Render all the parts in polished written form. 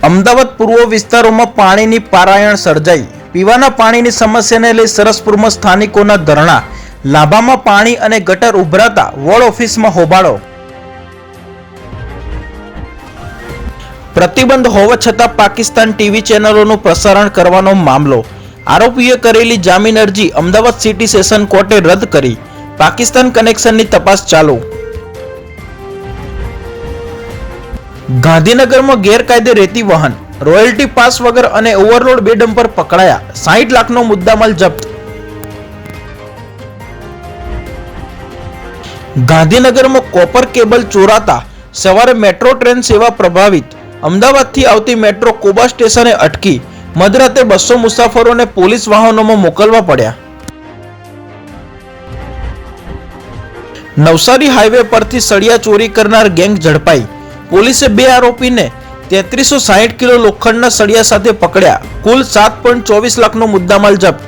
અમદાવાદ પૂર્વ વિસ્તારોમાં પાણીની પારાયણ સર્જાઈ। પીવાના પાણીની સમસ્યાને લઈ સરસપુરમાં સ્થાનિકોના ધરણા। લાભામાં પાણી અને ગટર ઉભરાતા વોર્ડ ઓફિસમાં હોબાળો। પ્રતિબંધ હોવા છતાં પાકિસ્તાન ટીવી ચેનલોનું પ્રસારણ કરવાનો મામલો। આરોપીએ કરેલી જામીન અરજી અમદાવાદ સિટી સેશન કોર્ટે રદ કરી। પાકિસ્તાન કનેક્શનની તપાસ ચાલુ। ગાંધીનગરમાં ગેરકાયદે રેતી વહન, રોયલ્ટી પાસ વગર અને ઓવરલોડ 2 ડમ્પર પકડાયા। 60 લાખનો મુદ્દામાલ જપ્ત। ગાંધીનગરમાં કોપર કેબલ ચોરાતા સવારે મેટ્રો ટ્રેન સેવા પ્રભાવિત। અમદાવાદથી આવતી મેટ્રો કોબા સ્ટેશને અટકી। મધરાતે 200 મુસાફરોને પોલીસ વાહનોમાં મોકલવા પડ્યા। નવસારી હાઈવે પરથી સળિયા ચોરી કરનાર ગેંગ ઝડપાઈ। પોલીસે 2 આરોપીને 3360 કિલો લોખંડના સળિયા સાથે પકડ્યા। કુલ 7.24 લાખનો મુદ્દામાલ જપ્ત।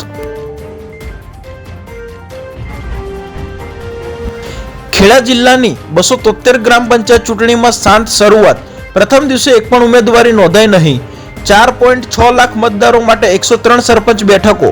ખેડા જિલ્લાની 273 ગ્રામ પંચાયત ચૂંટણીમાં શાંત શરૂઆત। પ્રથમ દિવસે એક પણ ઉમેદવારી નોંધાઈ નહીં। 4.6 લાખ મતદારો માટે 103 સરપંચ બેઠકો।